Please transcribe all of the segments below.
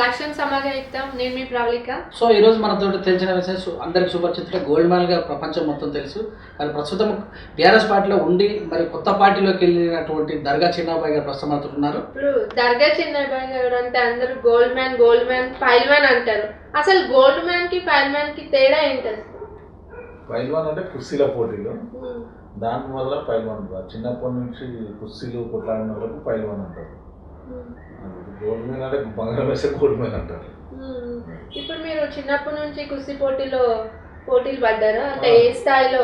లక్ష్యం సమాజయుక్తం నేను మీ ప్రవళిక. సో ఈరోజు మనతో తెలిసిన విషయం అందరికి సుపరిచితుడే గోల్డ్ మెడల్గా ప్రపంచం మొత్తం తెలుసు. కానీ ప్రస్తుతం టీఆర్ఎస్ పార్టీలో ఉండి మరి కొత్త పార్టీలోకి వెళ్ళినటువంటి దర్గా చిన్నబాయి గారు ప్రస్తుతం మనతో ఉన్నారు. ఇప్పుడు దర్గా చిన్నబాయి గారు అంటే అందరూ గోల్డ్ మ్యాన్ పైల్వాన్ అంటారు. అసలు గోల్డ్ మ్యాన్ కి పైల్వాన్ కి తేడా ఏంటి? పైల్వాన్ అంటే కుస్తీల పోటీలు, దానివల్ల పైల్వాన్. చిన్నప్పటి నుంచి కుస్తీలు కొట్లాడిన వాళ్ళకు పైల్వాన్ అంటారు. గోల్డ్ మెన్ అంటే బంగారం వేసే గోల్డ్ మెన్ అంటారు. ఇప్పుడు మీరు చిన్నప్పటి నుంచి కుస్తీ పోటీలు పడ్డారా? అంటే ఏ స్థాయిలో?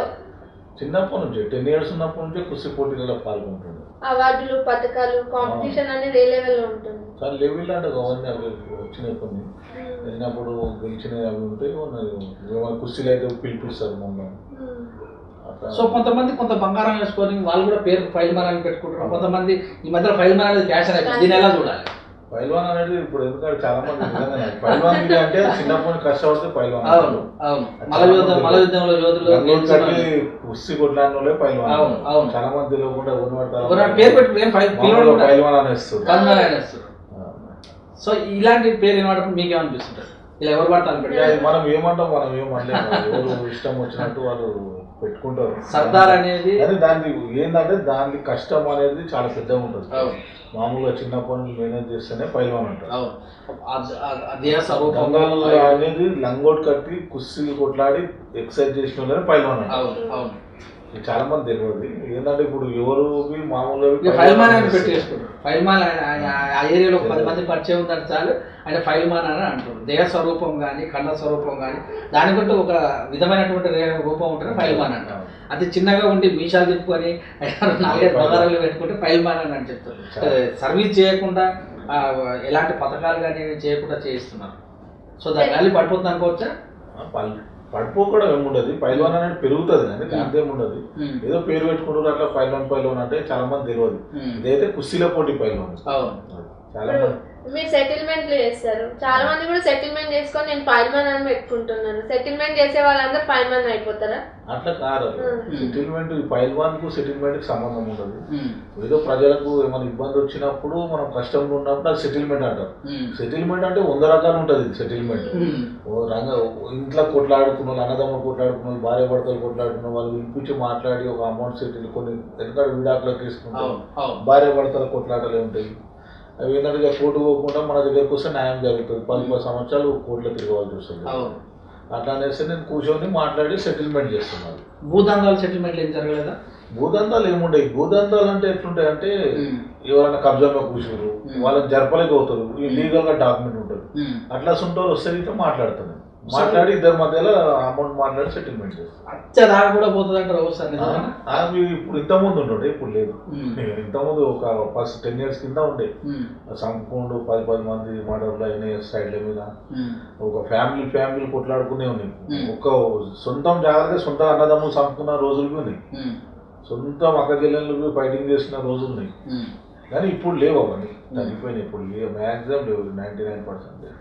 చిన్నప్పటి నుంచి 10 years ఉన్నప్పటి నుంచి కుస్తీ పోటీలలో పాల్గొంటుంది. అవార్డులు, పథకాలు, కాంపిటీషన్ అనేది ఏ లెవెల్లో ఉంటుంది? చాలా లెవెల్ అంటే అవన్నీ అవి వచ్చినాయి. కొన్ని వెళ్ళినప్పుడు గెలిచినవి అవి ఉంటాయి. కుస్తీలు అయితే పిలిపిస్తారు మమ్మల్ని. సో కొంతమంది కొంత బంగారం వేసుకొని వాళ్ళు కూడా పేరు పైల్వాన్ అని పెట్టుకుంటారు. కొంతమంది ఈ మధ్య పైల్వాన్ అనేది ఫ్యాషన్ అయిపోయింది. దీన్ని ఎలా చూడాలి? పైల్వాన్ అనేది ఇప్పుడు ఎందుకంటే చాలా మంది పైల్వాన్ అంటే చిన్నప్పటి కష్టపడితే పైల్వాన్. అవును అవును. మల యుద్ధంలో కుస్తీ కొట్లాడిన వాళ్ళే పైల్వాన్. అవును. చాలా మంది తెలియకుండా పేరు పెట్టి పైల్వాన్ అనేస్తారు. సో ఇలాంటి పేరు వినబడప్పుడు మీకేమనిపిస్తుంటారు? ఇలా ఎవరు పడతాను మనం ఏమంటాం, మనం ఏమనలేము. ఎవరు ఇష్టం వచ్చినట్టు వాళ్ళు పెట్టుకుంటారు. సర్దార్ అనేది దానికి ఏంటంటే దానికి కష్టం అనేది చాలా పెద్దగా ఉంటుంది. మామూలుగా చిన్నప్పటి నుంచి మేనేజ్ చేస్తేనే పైల్వాన్ అంటారు. అనేది లంగోట్ కట్టి కుస్తీలు కొట్లాడి ఎక్సర్సైజ్ చేసిన వాళ్ళని పైల్వాన్ అంటారు. చాలా మంది తెలియదు. ఏంటంటే ఇప్పుడు ఎవరు మామూలుగా ఫైల్మాన్ అని పెట్టేసుకుంటారు. ఫైల్మాన్ ఆ ఏరియాలో 10 మంది పరిచయం ఉందంటే చాలు ఆయన ఫైల్మాన్ అని అంటారు. దేహ స్వరూపం కానీ ఖండ స్వరూపం కానీ దానికంటూ ఒక విధమైనటువంటి రూపం ఉంటుంది ఫైల్మాన్ అంటారు. అది చిన్నగా ఉండి మీషాలు తిప్పుకొని 4-5 బంగారాలు పెట్టుకుంటే ఫైల్మాన్ అని చెప్తారు. సర్వీస్ చేయకుండా ఎలాంటి పథకాలు కానీ చేయకుండా చేయిస్తున్నారు. సో దాని వాల్యూ పడిపోతుంది అనుకోవచ్చా? పడిపోకూడదు ఏముండదు. పైల్వాన్ అనేది పెరుగుతుంది కానీ దాంతో ఏముండదు. ఏదో పేరు పెట్టుకుంటారు అట్లా పైల్వాన్ అంటే చాలా మంది తెలియదు. ఇదైతే కుస్తీల పోటీ పైల్వాన్. చాలా మంది మీరు సెటిల్మెంట్లు చేస్తారు. చాలా మంది కూడా సెటిల్మెంట్ చేసుకొని నేను పైల్వాన్ అని పెట్టుకుంటున్నాను. సెటిల్మెంట్ చేసే వాళ్ళందరూ పైల్వాన్ అయిపోతారా? అట్లా కాదు. సెటిల్మెంట్ పైల్వాన్ కు సెటిల్మెంట్ కి సంబంధం ఉండదు. ఏదో ప్రజలకు ఏమైనా ఇబ్బంది వచ్చినప్పుడు మనం కష్టంలో ఉన్నప్పుడు అది సెటిల్మెంట్ అంటారు. సెటిల్మెంట్ అంటే 100 రకాలు ఉంటుంది. సెటిల్మెంట్ ఇంట్లో కొట్లాడుకున్న వాళ్ళు, అన్నదమ్ములు కొట్లాడుకున్న వాళ్ళు, భార్య భర్తలు కొట్లాడుకున్న వాళ్ళు వినిపించి మాట్లాడి ఒక అమౌంట్ సెటిల్, కొన్ని ఎందుకంటే విడాకులకు తీసుకుంటారు. భార్య భర్తల కొట్లాటలే ఉంటాయి. అవి ఏంటంటే కోర్టు పోకుండా మన దగ్గరకు వస్తే న్యాయం జరుగుతుంది. 10 సంవత్సరాలు కోర్టులో తిరగవలసి వస్తుంది. అట్లా అనేసి నేను కూర్చొని మాట్లాడి సెటిల్మెంట్ చేస్తున్నాను. భూదందాలు సెటిల్మెంట్లు ఏం జరగలేదా? భూదందాలు ఏముంటాయి? భూదందాలు అంటే ఎట్లుంటాయి అంటే ఎవరైనా కబ్జాలో కూర్చున్నారు, వాళ్ళని జరపలేకపోతారు. లీగల్ గా డాక్యుమెంట్ ఉంటుంది. అట్లా సుంటోళ్ళు వస్తే మాట్లాడుతున్నాను. మాట్లాడి ఇద్దరి మధ్యలో అమౌంట్ మాట్లాడి సెటిల్మెంట్ చేస్తాను. కూడా పోతుంది అంటారు. ఇప్పుడు ఇంతకుముందు ఉంటుండే, ఇప్పుడు లేదు. ఇంతకుముందు ఒక 10 years కింద ఉండే సంపూర్ణ 10 మంది మర్డర్లు అయినాయి సైడ్ల మీద. ఒక ఫ్యామిలీ కొట్లాడుకునే ఉన్నాయి. ఒక సొంతం జాగ్రత్త సొంత అన్నదమ్ములు చంపుకున్న రోజులు ఉన్నాయి. సొంతం అక్క చెల్లెళ్ళు ఫైటింగ్ చేసిన రోజులు ఉన్నాయి. కానీ ఇప్పుడు లేవు. అవన్నీ తగ్గిపోయినాయి. ఇప్పుడు లేవు, మ్యాక్సిమం లేవు. 99% లేవు.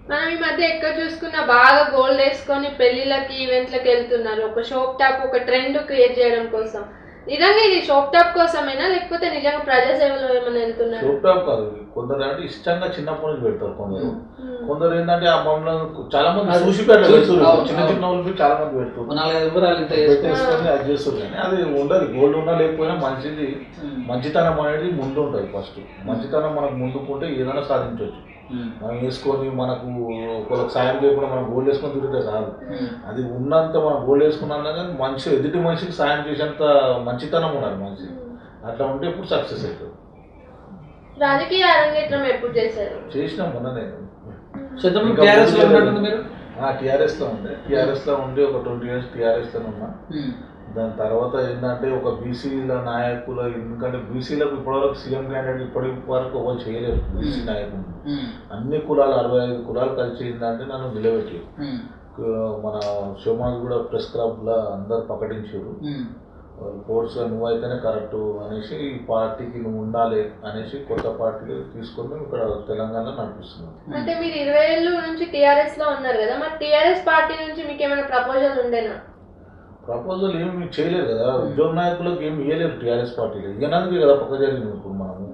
మనం ఈ మధ్య ఎక్కడ చూసుకున్నా బాగా గోల్డ్ వేసుకొని పెళ్లిళ్ళకి, ఈవెంట్లకి వెళ్తున్నారు. ఒక షోప్ టాప్, ఒక ట్రెండ్ క్రియేట్ చేయడం కోసం. నిజంగా ఇది షోప్ టాప్ కోసమేనా లేకపోతే నిజంగా ప్రజాసేవలో ఏమైనా వెళ్తున్నారు? షోప్ టాప్ కాదు. కొందరు అంటే ఇష్టంగా చిన్నప్పటి నుంచి పెడతారు. కొందరు ఏంటంటే ఆ మమ్మల్ని చాలా మంది చూసి పెడతారు. చిన్న వాళ్ళు చాలా మంది పెట్టేసుకొని అది చేస్తారు. కానీ అది ఉండదు. గోల్డ్ ఉన్నా లేకపోయినా మనిషిది మంచితనం అనేది ముందు ఉంటుంది. ఫస్ట్ మంచితనం మనకు ముందుకుంటే ఏదైనా సాధించవచ్చు. మనం వేసుకొని మనకు ఒకరికి సాయం చేయకుండా మనం గోల్డ్ వేసుకొని తిరిగితే కాదు. అది ఉన్నంత మనం గోల్డ్ వేసుకున్నాం కానీ మనిషి ఎదుటి మనిషికి సాయం చేసేంత మంచితనం ఉండాలి మనిషి. అట్లా ఉంటే ఇప్పుడు సక్సెస్ అవుతుంది. రాజకీయ అరంగేట్రం ఎప్పుడు చేశారు? చేసినాం మొన్ననే. టీఆర్ఎస్ లో ఉండే. టీఆర్ఎస్ లో ఉండి ఒక 20 years టీఆర్ఎస్ లో ఉన్నా. దాని తర్వాత ఏంటంటే ఒక బీసీల నాయకులు, ఎందుకంటే బీసీలకు ఇప్పటివరకు సీఎం క్యాండిడేట్ ఇప్పటి వరకు ఎవరు చేయలేరు. బీసీ నాయకులు అన్ని కులాలు 65 కులాలు కలిసి ఏంటంటే నన్ను నిలబెట్టి మన శివమాజ్ కూడా ప్రెస్ క్లబ్ లా అందరు ప్రకటించారు. కోర్స్ నువ్వైతేనే కరెక్ట్ అనేసి ఈ పార్టీకి నువ్వు ఉండాలి అనేసి కొత్త పార్టీలు తీసుకొని ఇక్కడ తెలంగాణలో నడిపిస్తున్నాం. అంటే మీరు 20 ఏళ్ళ నుంచి టీఆర్ఎస్ లో ఉన్నారు కదా, మరి టీఆర్ఎస్ పార్టీ నుంచి మీకు ఏమైనా ప్రపోజల్ ఉండేనా? ప్రపోజల్ ఏమి చేయలేదు కదా. ఉద్యోగ నాయకులకు ఏమి ఇవ్వలేరు టీఆర్ఎస్ పార్టీలో. ఇవ్వడానికి కదా పక్క జరిగింది. ఇప్పుడు మనము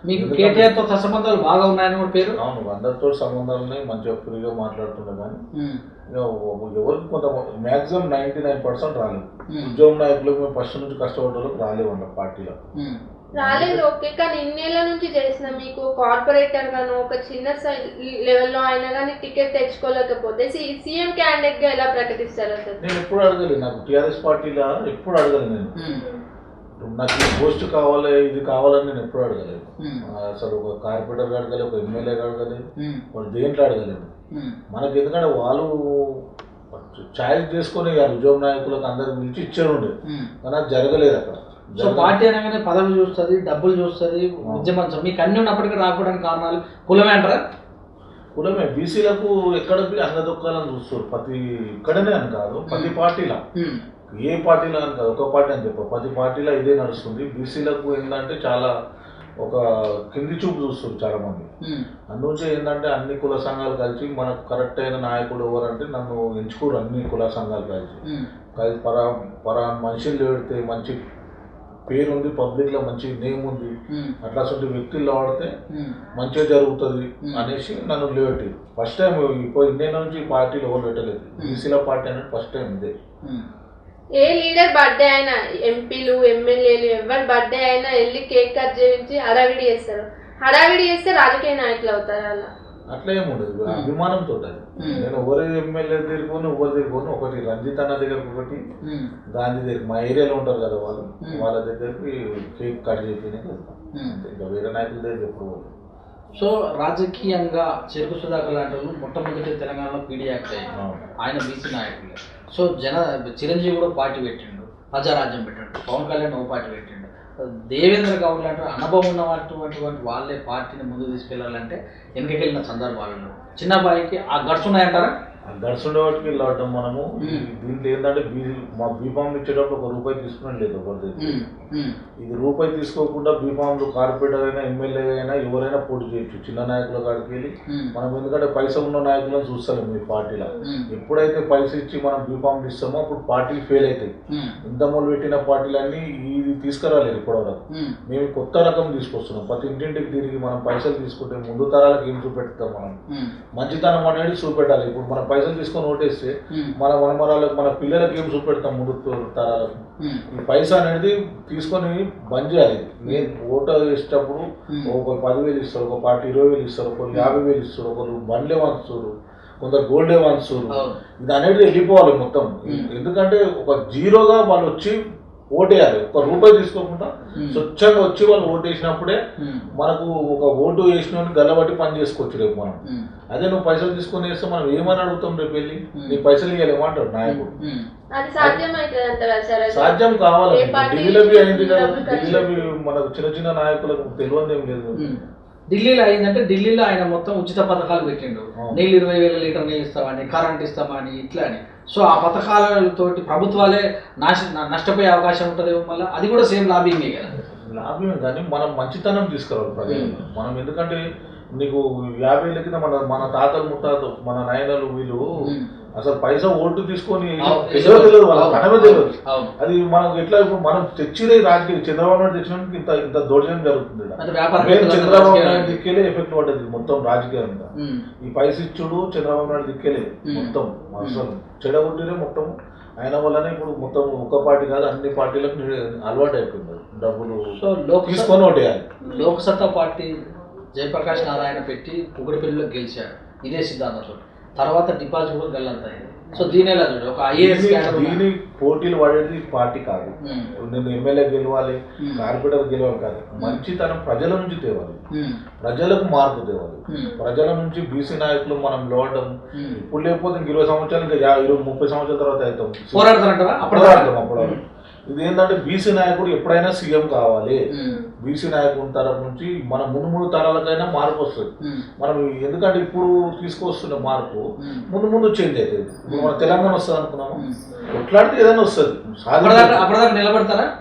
మీకు కేటీఆర్ తో సంబంధాలు బాగా ఉన్నాయని కూడా పేరు. అవును, అందరితో సంబంధాలు ఉన్నాయి, మంచిగా ఫ్రీగా మాట్లాడుతుండే. కానీ ఎవరికి కొంత మ్యాక్సిమం 99% రాలేదు. ఉద్యోగ నాయకులకు మేము ఫస్ట్ నుంచి కష్టపడ్డ రాలేవు అన్న పార్టీలో రాలేదు. ఓకే, కానీ ఇన్నేళ్ల నుంచి చేసిన మీకు కార్పొరేటర్ గాను ఒక చిన్న లెవెల్లో అయినా కానీ టికెట్ తెచ్చుకోలేకపోతే సీఎం క్యాండిడేట్ గా ఎలా ప్రకటిస్తారు అసలు? నేను ఎప్పుడు అడగలేదు, నాకు టీఆర్ఎస్ పార్టీలో ఎప్పుడు అడగలేదు. నేను నాకు ఈ పోస్ట్ కావాలి ఇది కావాలని నేను ఎప్పుడు అడగలేదు. అసలు ఒక కార్పొరేటర్ అడగలేదు, ఒక ఎమ్మెల్యే అడగలేదు, వాళ్ళు దేంట్లో అడగలేదు. మనకి ఎందుకంటే వాళ్ళు ఛాయిస్ చేసుకొని ఉద్యోగ నాయకులకు అందరికి పిలిచి ఇచ్చారు ఉండే, కానీ అది జరగలేదు అక్కడ. సో పార్టీ అనగానే పదవి చూస్తుంది, డబ్బులు చూస్తుంది, ఉద్యమం మీకు అన్ని ఉన్నప్పటికీ రాకపోవడానికి కారణాలు కులమే అంటారా? కులమే. బీసీలకు ఎక్కడ అంగదొక్కాలని చూస్తారు ప్రతి ఇక్కడనే అని కాదు, ప్రతి పార్టీలో, ఏ పార్టీలో అని కాదు, ఒక పార్టీ అని చెప్పారు, ప్రతి పార్టీలో ఇదే నడుస్తుంది. బీసీలకు ఏంటంటే చాలా ఒక కింది చూపు చూస్తారు చాలా మంది. అందుకే ఏంటంటే అన్ని కుల సంఘాలు కలిసి మనకు కరెక్ట్ అయిన నాయకుడు ఎవరంటే నన్ను ఎంచుకోరు. అన్ని కుల సంఘాలు కలిసి పరా మనుషులు పెడితే మంచి పేరుంది, పబ్లిక్ లో మంచి నేమ్ ఉంది, అట్లాంటి వ్యక్తుల్లో వాడితే మంచిగా జరుగుతుంది అనేసి నన్ను లేవట్టి ఫస్ట్ టైం. ఇప్పుడు ఇండియా నుంచి పార్టీలు ఎవరు పెట్టలేదు, బీసీల పార్టీ అనేది ఫస్ట్ టైం ఇదే. ఏ లీడర్ బర్త్డే అయినా, ఎంపీలు ఎమ్మెల్యేలు ఎవరి బర్త్డే అయినా వెళ్ళి కేక్ కట్ చేయించి హడావిడి చేస్తారు. హడావిడి చేస్తే రాజకీయ నాయకులు అవుతారు. అలా అట్లా ఏముండదు, అభిమానంతో. నేను ఎవరు ఎమ్మెల్యే దగ్గరకోను, ఎవరి దగ్గరకోను, ఒకటి రంజిత్ అన్న దగ్గరకు, ఒకటి గాంధీ దగ్గర, మా ఏరియాలో ఉంటారు కదా వాళ్ళు, వాళ్ళ దగ్గరికి కేక్ కట్ చేయడానికి వెళ్తాం. ఇంకా వేరే నాయకుల దగ్గర ఎప్పుడు. సో రాజకీయంగా చెరుకు సుధాకర్ లాంటి వాళ్ళు మొట్టమొదటి తెలంగాణలో పీడీ యాక్ట్ అయ్యారు, ఆయన బీసీ నాయకులే. సో చిరంజీవి కూడా పార్టీ పెట్టిండు, ప్రజారాజ్యం పెట్టిండు, పవన్ కళ్యాణ్ ఓ పార్టీ పెట్టిండు, దేవేంద్ర గౌడ్ లాంటి అనుభవం ఉన్నటువంటి వాళ్ళే పార్టీని ముందుకు తీసుకెళ్లాలంటే వెనకకెళ్ళిన సందర్భాలలో చిన్నబాయికి ఆ గట్స్ ఉన్నాయంటారా? గట్స్ ఉండేవాటికి వెళ్ళవటం. మనము దీంట్లో ఏంటంటే మా బీఫామ్ ఇచ్చేటప్పుడు ₹1 తీసుకుని లేదు ఒకరి. ఇది రూపాయి తీసుకోకుండా బీఫామ్లు కార్పొరేటర్ అయినా ఎమ్మెల్యే అయినా ఎవరైనా పోటీ చేయొచ్చు, చిన్న నాయకుల కాడికి వెళ్ళి. మనం ఎందుకంటే పైసా ఉన్న నాయకులను చూస్తాం మీ పార్టీలో. ఎప్పుడైతే పైసా ఇచ్చి మనం బీఫామ్లు ఇస్తామో అప్పుడు పార్టీలు ఫెయిల్ అవుతాయి. ఇంతమూలు పెట్టిన పార్టీలన్నీ ఇది తీసుకురాలేదు ఇప్పటివరకు. మేము కొత్త రకం తీసుకొస్తున్నాం. ప్రతి ఇంటింటికి తిరిగి మనం పైసలు తీసుకుంటే ముందు తరాలకు ఏం చూపెడతాం, మనం మంచితనం అనేది చూపెట్టాలి. ఇప్పుడు మనం పైసలు తీసుకొని ఓటేస్తే మన మనమరాలకు, మన పిల్లలకి ఏం చూపెడతాం ముందు తరాలకు. ఈ పైసా అనేది తీసుకొని బంద్ చేయాలి. నేను ఓటు వేసేటప్పుడు ఒక 10,000 ఇస్తారు, ఒక పార్టీ 20,000 ఇస్తారు, ఒకరు 50,000 ఇస్తారు, ఒకరు బండ్లే వంచుతారు, కొందరు గోల్డే వంచుతారు. ఇది అనేది వెళ్ళిపోవాలి మొత్తం. ఎందుకంటే ఒక జీరోగా వాళ్ళు వచ్చి ఓటేయాలి, ₹1 తీసుకోకుండా స్వచ్ఛంగా వచ్చి వాళ్ళు ఓటేసినప్పుడే మనకు ఒక ఓటు వేసిన గల్లబట్టి పని చేసుకోవచ్చు రేపు మనం. అదే నువ్వు పైసలు తీసుకొని వేస్తే మనం ఏమని అడుగుతాం రేపు వెళ్ళి, నీ పైసలు ఇవ్వలేమంటాడు నాయకుడు. సాధ్యం కావాలి. ఢిల్లీలో అయింది కదా, ఢిల్లీలో మనకు చిన్న చిన్న నాయకులకు తెలియదు ఏం లేదు. ఢిల్లీలో అయిందంటే ఢిల్లీలో ఆయన మొత్తం ఉచిత పథకాలు పెట్టిండు, నీళ్ళు 20,000 లీటర్ నీళ్ళు ఇస్తామని, కరెంట్ ఇస్తామని, ఇట్లా అని. సో ఆ పథకాలతోటి ప్రభుత్వాలే నష్టపోయే అవకాశం ఉంటుంది. మళ్ళీ అది కూడా సేమ్ లాబింగే కదా. లాభమే, కానీ మనం మంచితనం తీసుకురావాలి ప్రజలు. మనం ఎందుకంటే నీకు 50 ఏళ్ళ కింద మన తాతలు ముత్తాతలు మన నాయనలు వీళ్ళు అసలు పైసా ఓటు తీసుకొని తెలియదు, వాళ్ళ కనమే తెలియదు. అది మనకు ఎట్లా ఇప్పుడు మనం తెచ్చిదే రాజకీయ చంద్రబాబు నాయుడు తెచ్చినందుకు ఇంత దౌర్జన్యం జరుగుతుంది. చంద్రబాబు నాయుడు దిక్కేలే ఎఫెక్ట్ పడ్డది మొత్తం రాజకీయంగా. ఈ పైస ఇచ్చుడు చంద్రబాబు నాయుడు దిక్కేలే మొత్తం అసలు చెడగొట్టిరే మొత్తం. ఆయన వల్లనే ఇప్పుడు మొత్తం ఒక పార్టీ కాదు అన్ని పార్టీలకు అలవాటు అయిపోయింది డబ్బులు తీసుకొని ఓటేయాలి. లోక్సత్తా పార్టీ జయప్రకాష్ నారాయణ పెట్టి కుకటిపల్లిలో గెలిచాడు ఇదే సిద్ధాంతంతో. తర్వాత డిపాజిట్ కూడా గల్లంతాయి. సో దీని ఎలా చూడండి, ఒక ఐఏఎస్ దీని పోటీలు పడేది పార్టీ కాదు. నేను ఎమ్మెల్యే గెలవాలి, కార్పొరేటర్ గెలవాలి కాదు. మంచితనం ప్రజల నుంచి తేవాలి, ప్రజలకు మార్పు తేవాలి. ప్రజల నుంచి బీసీ నాయకులు మనం లోవడం ఇప్పుడు లేకపోతే 20 సంవత్సరాలు, ఇంకా 20-30 సంవత్సరాల తర్వాత అవుతాం పోరాడతారంటారా? అప్పుడు ఇది ఏంటంటే బీసీ నాయకుడు ఎప్పుడైనా సీఎం కావాలి. బీసీ నాయకుడి తరఫు నుంచి మన ముందు తరాలకైనా మార్పు వస్తుంది. మనం ఎందుకంటే ఇప్పుడు తీసుకొస్తున్న మార్పు ముందు చేంజ్ అవుతుంది. ఇప్పుడు మన తెలంగాణ వస్తుంది అనుకున్నాము, కొట్లాడితే ఏదైనా వస్తుంది.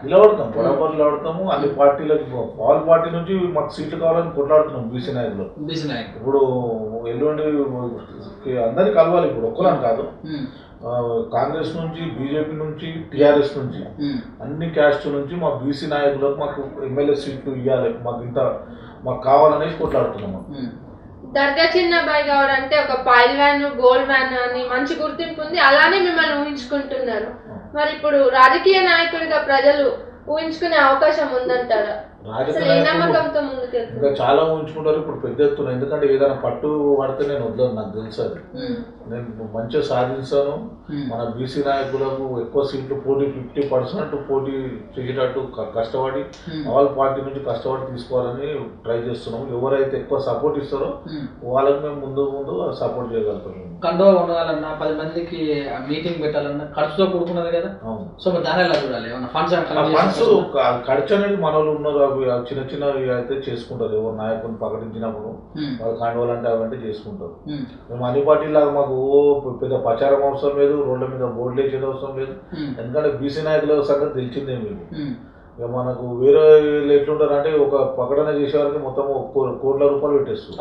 నిలబడతాం, బరాబర్ నిలబడతాము. అన్ని పార్టీలకు ఆల్ పార్టీ నుంచి మాకు సీట్లు కావాలని కొట్లాడుతున్నాం బీసీ నాయకులు. ఇప్పుడు ఎల్లుండి అందరినీ కలవాలి. ఇప్పుడు ఒక్కలని కాదు, కాంగ్రెస్ నుంచి, బీజేపీ నుంచి, టీఆర్ఎస్ నుంచి, అన్ని క్యాస్ట్ నుంచి మా బీసీ నాయకులకు మాకు ఎమ్మెల్యే సీట్లు ఇవ్వాలి. మాకు ఇంత మాకు కావాలనేసి కొట్లాడుతున్నాము. దర్గా చిన్నబాయి గౌడ్ అంటే ఒక పైల్ వ్యాన్ గోల్డ్ వ్యాన్ అని మంచి గుర్తింపు ఉంది, అలానే మిమ్మల్ని ఊహించుకుంటున్నారు. మరి ఇప్పుడు రాజకీయ నాయకుడిగా ప్రజలు ఊహించుకునే అవకాశం ఉందంటారా? ఇంకా చాలా ఊహించుకుంటారు ఇప్పుడు పెద్ద ఎత్తున. ఎందుకంటే ఏదైనా పట్టు పడితే నేను వదలను, నాకు తెలుసు అది. నేను మంచిగా సాధించాను. మన బీసీ నాయకులకు ఎక్కువ సీట్లు పోటీ 50% పోటీ చేసేటట్టు కష్టపడి ఆల్ పార్టీ నుంచి కష్టపడి తీసుకోవాలని ట్రై చేస్తున్నాము. ఎవరైతే ఎక్కువ సపోర్ట్ ఇస్తారో వాళ్ళకి మేము ముందు సపోర్ట్ చేయగలుగుతాము. కండోగా ఉండాలన్నా 10 మందికి మీటింగ్ పెట్టాలన్నా ఖర్చుతో కూడుకున్నది కదా. సో దాని ఎలా చూడాలి? ఫండ్స్ ఖర్చు అనేది మన వాళ్ళు ఉన్నారు. అవి చిన్న చిన్నవి అయితే చేసుకుంటారు. ఎవరు నాయకుని ప్రకటించినప్పుడు వాళ్ళు కాండవాలంటే అవంటే చేసుకుంటారు. మేము అన్ని పార్టీలాగా మాకు పెద్ద ప్రచారం అవసరం లేదు, రోడ్ల మీద బోర్డులు వేసేది అవసరం లేదు. ఎందుకంటే బీసీ నాయకుల సంగతి తెలిసిందే మీకు. ఇక మనకు వేరే ఎట్లుంటారు అంటే ఒక ప్రకటన చేసేవారికి మొత్తం కోట్ల రూపాయలు పెట్టేస్తారు.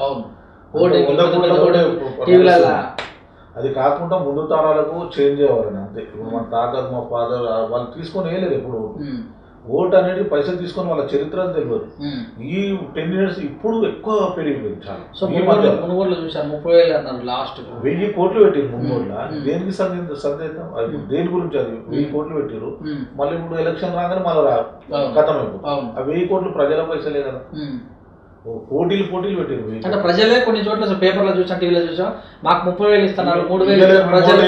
అది కాకుండా ముందు తరాలకు చేంజ్ అవ్వాలని అంతే. ఇప్పుడు మన తాత మా ఫాదర్ వాళ్ళు తీసుకొని వేయలేదు ఎప్పుడు. ఓటు అనేది పైసలు తీసుకొని వాళ్ళ చరిత్ర తెలియదు. ఈ 10 years ఇప్పుడు ఎక్కువ పెరిగిపోయింది చాలా. సో మునుగోడులో చూసారు 30,000 అన్నారు లాస్ట్. 1000 కోట్లు పెట్టారు మునుగోడులో. దేనికి సందేహం? దేని గురించి అది 1000 కోట్లు పెట్టారు. మళ్ళీ ఇప్పుడు ఎలక్షన్ రాగానే మళ్ళీ కథం అయిపోతుంది. ఆ 1000 కోట్లు ప్రజల పైసలే కదా. పోటీలు పెట్టారు. అంటే ప్రజలే కొన్ని చోట్ల పేపర్లో చూసాం, టీవీలో చూసాం, మాకు 30,000 ఇస్తున్నారు, 3,000 ప్రజలే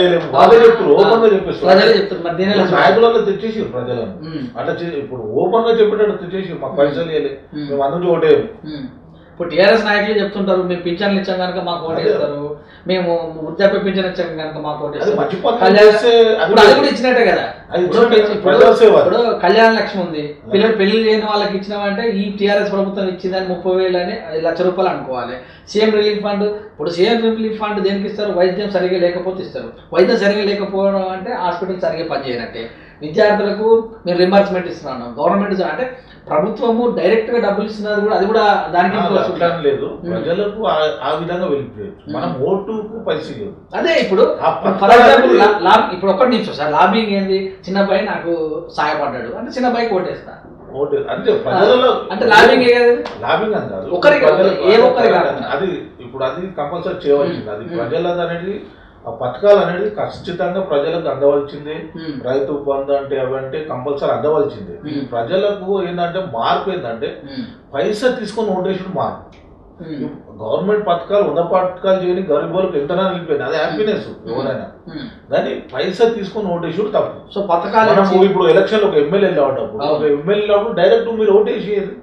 చెప్తారు. మరి దీని నాయకులలో తెచ్చేసి ప్రజలను అట్లా ఇప్పుడు ఓపెన్ గా చెప్పేటట్టు తెచ్చేసి మాకు పైసలు వేయలే, మేము అందరూ ఓటేయాలి. ఇప్పుడు టీఆర్ఎస్ నాయకులు చెప్తుంటారు మేము పింఛన్లు ఇచ్చాం కనుక మాకు ఓటేస్తారు, మేము వృద్ధాప్య పింఛన్ ఇచ్చాం కనుక మాకు ఓటేస్తారు. అది కూడా ఇచ్చినట్టే కదా. ఇప్పుడు కళ్యాణ లక్ష్మి ఉంది, పిల్లలు పెళ్లి చేయని వాళ్ళకి ఇచ్చినామంటే ఈ టీఆర్ఎస్ ప్రభుత్వం ఇచ్చిందని 30,000 అని ₹1,00,000 అనుకోవాలి. సీఎం రిలీఫ్ ఫండ్, ఇప్పుడు సీఎం రిలీఫ్ ఫండ్ దేనికి ఇస్తారు? వైద్యం సరిగా లేకపోతే ఇస్తారు. వైద్యం సరిగా లేకపోవడం అంటే హాస్పిటల్ సరిగా పనిచేయనట్టే. విద్యార్థులకు మీరు రింబర్స్మెంట్ ఇస్తున్నాను. గవర్నమెంట్ అంటే ప్రభుత్వము డైరెక్ట్ గా డబ్బులు ఇస్తున్నారు కూడా, అది కూడా దానికి లేదు. ప్రజలకు ఆ విధంగా వెళ్ళిపోయచ్చు. మనం ఓటుకు పైసలు అదే. ఇప్పుడు ఇప్పుడు ఒక్కటి నిమిషం సార్, లాబింగ్ ఏంది? చిన్నబ్బాయి నాకు సహాయపడ్డాడు అంటే చిన్నబ్బాయికి ఓటేస్తా. అంటే ప్రజలలో అంటే లాబింగ్ లాబింగ్ అని కాదు, ఒకరికి అది ఇప్పుడు అది కంపల్సరీ చేయవలసింది. అది ప్రజలది అనేది ఆ పథకాలు అనేది ఖచ్చితంగా ప్రజలకు అందవలసిందే. రైతు బంధు అంటే అవంటే కంపల్సరీ అందవలసిందే. ప్రజలకు ఏంటంటే మార్పు ఏంటంటే పైసా తీసుకొని ఓటేషన్ మార్పు. గవర్నమెంట్ పథకాలు 100 పథకాలు చేయని గరీబ్ వాళ్ళకి ఎంతనా వెళ్ళిపోయింది, అది హ్యాపీనెస్ ఎవరైనా. కానీ పైసా తీసుకొని ఓటేసుడు తప్పు. సో పథకాలు ఇప్పుడు ఎలక్షన్ ఒక ఎమ్మెల్యే వెళ్ళేటప్పుడు డైరెక్ట్ మీరు ఓటేసేది.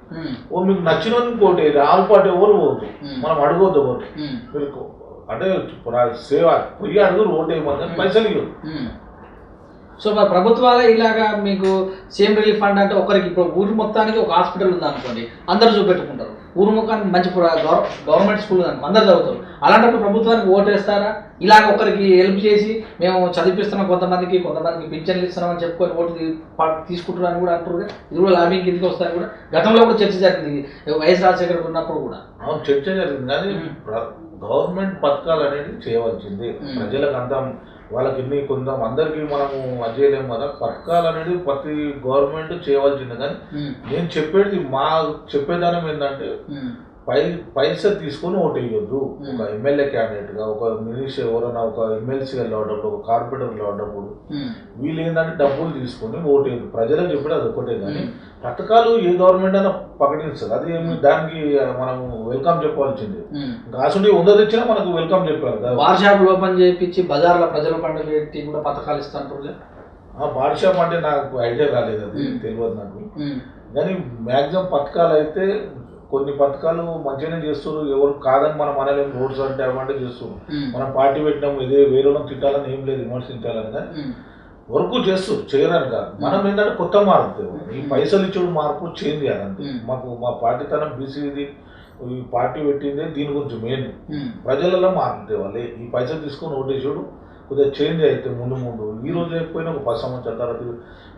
ఓ మీకు నచ్చిన ఓటేది. ఆల్ పార్టీ ఎవరు పోదు, మనం అడగొద్దు ఎవరు. మీరు అంటే సేవ పొయ్యి అడుగురు ఓటేయమని పైసలు ఇవ్వదు. సో మరి ప్రభుత్వాలే ఇలాగా మీకు సీఎం రిలీఫ్ ఫండ్ అంటే ఒకరికి ఇప్పుడు ఊరి మొత్తానికి ఒక హాస్పిటల్ ఉంది అనుకోండి, అందరు చూపెట్టుకుంటారు. ఊరు మొత్తానికి మంచి గవర్నమెంట్ స్కూల్ ఉంది, అందరు చదువుతారు. అలాంటప్పుడు ప్రభుత్వానికి ఓటేస్తారా? ఇలాగ ఒకరికి హెల్ప్ చేసి మేము చదివిస్తున్నాం, కొంతమందికి పింఛన్లు ఇస్తున్నాం అని చెప్పుకొని ఓటు తీసుకుంటున్నారు అని కూడా అంటారు. ఇది కూడా లాబింగ్ కిందకి వస్తారు కూడా. గతంలో కూడా చర్చ జరిగింది వైఎస్ రాజశేఖర్ ఉన్నప్పుడు కూడా. చర్చ జరిగింది. కానీ గవర్నమెంట్ పథకాలు అనేది చేయవలసింది. ప్రజలకు అంతా వాళ్ళకి ఎన్ని కొందాం అందరికీ మనము అది చేయలేము కదా. పథకాలు అనేది ప్రతి గవర్నమెంట్ చేయవలసింది. కానీ నేను చెప్పేదానం ఏంటంటే పైసా తీసుకొని ఓటు వేయొద్దు. ఒక ఎమ్మెల్యే క్యాండిడేట్ గా, ఒక మినిస్టర్ ఎవరైనా ఒక ఎమ్మెల్సీ వెళ్ళేటప్పుడు, ఒక కార్పొరేటర్ వెళ్ళేటప్పుడు వీళ్ళు ఏంటంటే డబ్బులు తీసుకొని ఓటు వేయదు. ప్రజలకు చెప్పడం అది ఒకటే. కానీ పథకాలు ఏ గవర్నమెంట్ అయినా ప్రకటిస్తుంది, అది దానికి మనము వెల్కమ్ చెప్పాల్సింది. కాసుండి 100 తెచ్చినా మనకు వెల్కమ్ చెప్పారు. బార్ షాపులు ఓపెన్ చేయించి బజార్లో ప్రజల పండుగ పెట్టి కూడా పథకాలు ఇస్తాను. బార్ షాప్ అంటే నాకు ఐడియా రాలేదు, అది తెలియదు నాకు. కానీ మ్యాక్సిమం పథకాలు అయితే కొన్ని పథకాలు మంచిగానే చేస్తారు. ఎవరు కాదని మనం అనలేము. రోడ్స్ అంటే అవంటే చేస్తారు. మనం పార్టీ పెట్టినాము, ఇదే వేరే తిట్టాలని ఏం లేదు, విమర్శించాలని. కానీ వర్క్ చేస్తారు, చేయడానికి కాదు. మనం ఏంటంటే కొత్త మార్పు, ఈ పైసలు ఇచ్చుడు మార్పు చేంజ్ చేయాలంటే. మా పార్టీ తనం బీసీది ఈ పార్టీ పెట్టిందే దీని గురించి మెయిన్. ప్రజలలో మార్పు తేవాలి. ఈ పైసలు తీసుకొని ఓటేసాడు కొద్దిగా చేంజ్ అయితే ముందు ఈ రోజు అయిపోయినా ఒక 10 సంవత్సరాల తర్వాత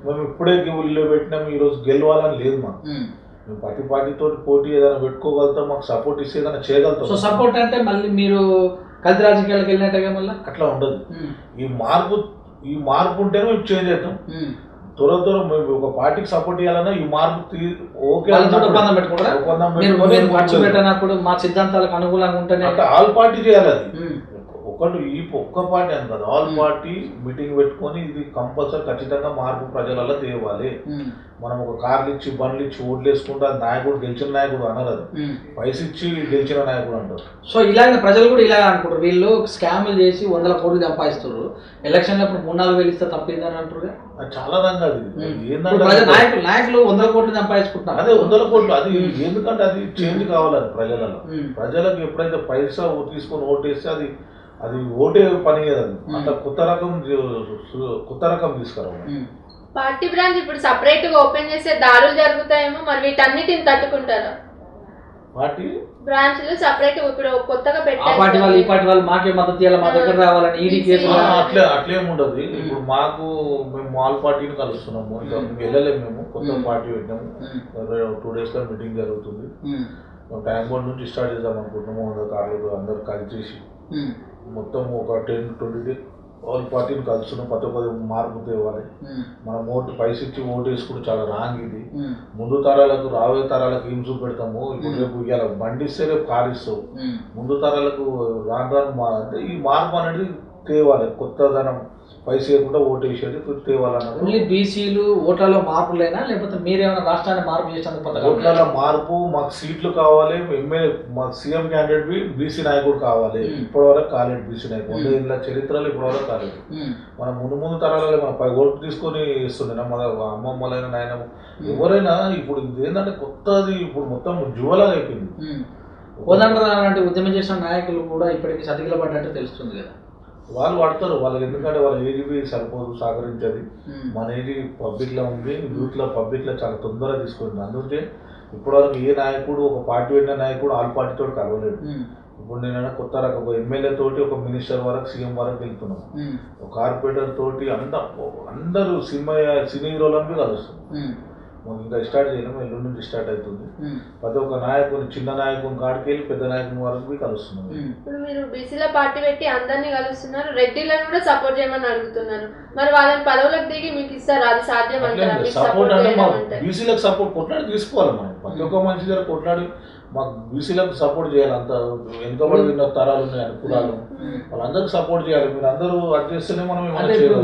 మేము ఇప్పుడే ఊళ్ళో పెట్టినాము, ఈ రోజు గెలవాలని లేదు మాకు. మేము ప్రతి పార్టీతో పోటీ ఏదైనా పెట్టుకోగలుగుతాం, మాకు సపోర్ట్ ఇస్తే ఏదైనా చేయగలుగుతాం. సో సపోర్ట్ అంటే మళ్ళీ మీరు కలిసి రాజకీయాలకు వెళ్ళినట్టుగా మళ్ళీ అట్లా ఉండదు. ఈ మార్పు ఉంటేనే మేము చేంజ్ అవుతాం. త్వర మేము ఒక పార్టీకి సపోర్ట్ చేయాలన్నా ఈ మార్పు ఓకే వాళ్ళతో ఒప్పందం పెట్టుకుంటారా? ఒప్పందం మీరు పెట్టుకొని ఖర్చు పెట్టినప్పుడు మా సిద్ధాంతాలకు అనుకూలంగా ఉంటేనే అంటే ఆల్ పార్టీ చేయాలి అది. ఒకటి ఈ ఒక్క పార్టీ అని కాదు, ఆల్ పార్టీ మీటింగ్ పెట్టుకొని ఇది కంపల్సరీ ఖచ్చితంగా మార్పు ప్రజలలో తేవాలి. మనం ఒక కార్లు ఇచ్చి బండ్లు ఇచ్చి ఓట్లు వేసుకుంటే అది నాయకుడు గెలిచిన నాయకుడు అనరు, అది పైసలు ఇచ్చి గెలిచిన నాయకుడు అంటారు. సో ఇలాగే ప్రజలు కూడా ఇలా అనుకుంటారు, వీళ్ళు స్కామ్లు చేసి 100 కోట్లు సంపాదిస్తారు, ఎలక్షన్లో ఇప్పుడు 3-4 వేలు ఇస్తే తప్పిందని అంటారు. అది చాలా రంగా అది ఏంటంటే నాయకులు 100 కోట్లు సంపాదించుకుంటున్నారు. అదే 100 కోట్లు అది ఎందుకంటే అది చేంజ్ కావాలి అది ప్రజలలో. ప్రజలకు ఎప్పుడైతే పైసా తీసుకొని ఓటేస్తే అది అది ఓటే పని కదా, అది అట్లా కొత్త రకం తీసుకురావాలి. పార్టీ బ్రాంచ్ ఇప్పుడు సపరేట్ గా ఓపెన్ చేసే దారులు జరుగుతాయేమో, మరి వీటన్నిటిని తట్టుకుంటారా? పార్టీ బ్రాంచ్లు సపరేట్ ఇప్పుడు కొత్తగా ఆ పార్టీ వాళ్ళు ఈ పార్టీ వాళ్ళు మాకే మద్దతు ఇవ్వాలి, మా దగ్గర రావాలని ఈడీ కేసులు అట్లేముండదు. ఇప్పుడు మాకు మేము ఆల్ పార్టీని కలుస్తున్నాము, ఇంకా వెళ్ళలేము, మేము కొత్త పార్టీ పెట్టినాము, 2 days లో మీటింగ్ జరుగుతుంది. ట్యాంక్ బోర్డ్ నుంచి స్టార్ట్ చేద్దాం అనుకుంటున్నాము, 100 కార్లు అందరు కలిసి మొత్తం ఒక 10-20 days ఆల్ పార్టీని కలుస్తున్నాం. పది మార్పు తేవాలి. మనం పైసలు ఇచ్చి ఓటు వేసుకుంటే చాలా రాంగ్ ఇది. ముందు తరాలకు రాబోయే తరాలకు ఏం చూపెడతాము, ఇప్పుడు రేపు ఇవాళ బండి ఇస్తే రేపు కారు ఇస్తావు. ముందు తరాలకు రాను అంటే ఈ మార్పు అనేది తేవాలి, కొత్తదనం పైసలు ఇవ్వకుండా ఓటు వేసేది తేవాలన్నది. ఓన్లీ బీసీలు ఓట్లలో మార్పులేనా, లేకపోతే మీరేమైనా రాష్ట్రాన్ని మార్పు చేసేందుకు ఓట్లలో మార్పు, మాకు సీట్లు కావాలి, ఎమ్మెల్యే మాకు సీఎం క్యాండిడేట్ బీసీ నాయకుడు కావాలి. ఇప్పటివరకు కాలేదు బీసీ నాయకుడు, 100 ఏళ్ళ చరిత్రలో ఇప్పటివరకు కాలేదు. మనం ముందు తరాలలో మనం ఓటు తీసుకొని ఇస్తుండే మన అమ్మమ్మలైన నాయనమ్మ ఎవరైనా. ఇప్పుడు ఇది ఏంటంటే కొత్తది, ఇప్పుడు మొత్తం జువలాగా అయిపోయింది. కోదండరాంటి ఉద్యమం చేసిన నాయకులు కూడా ఇప్పటికీ సతికిల పడ్డట్టు తెలుస్తుంది కదా. వాళ్ళు పడతారు, వాళ్ళకి ఎందుకంటే వాళ్ళ ఏజ్ బి సరిపోదు, సహకరించదు. మన ఏజ్ పబ్లిక్లో ఉంది, యూత్లో పబ్లిక్లో చాలా తొందరగా తీసుకుంటుంది. అందుకే ఇప్పటివరకు ఏ నాయకుడు ఒక పార్టీ పెట్టిన నాయకుడు ఆల్ పార్టీతో కలవలేడు. ఇప్పుడు నేనైనా కొత్త రకం ఒక ఎమ్మెల్యే తోటి ఒక మినిస్టర్ వరకు సీఎం వరకు వెళ్తున్నాం, ఒక కార్పొరేటర్ తోటి అందరూ సినీ హీరోలను కలుస్తున్నాం. మాకు ఇంకా స్టార్ట్ చేయలేము, ఎల్లుండి నుంచి స్టార్ట్ అవుతుంది. ప్రతి ఒక్క నాయకుని, చిన్న నాయకుని కాడికి వెళ్ళి పెద్ద నాయకుని వరకు కలుస్తున్నాం. ఇప్పుడు మీరు బీసీల పార్టీ పెట్టి అందరినీ కలుస్తున్నారు, రెడ్డిలను కూడా సపోర్ట్ చేయమని అడుగుతున్నారు, మరి వాళ్ళని పదవులకు దిగి మీకు ఇస్తారు, అది సాధ్యం అంటారా? సపోర్ట్ అంటే మా బీసీలకు సపోర్ట్ కొట్లాడి తీసుకోవాలి. మనం ప్రతి ఒక్క మనిషి దగ్గర కొట్లాడి మాకు బీసీలకు సపోర్ట్ చేయాలి. అంత వెనుకబడి ఉన్న తరాలు ఉన్నాయి, అనుకూలాలు, వాళ్ళందరికీ సపోర్ట్ చేయాలి. మీరు అందరూ అది చేస్తేనే మనం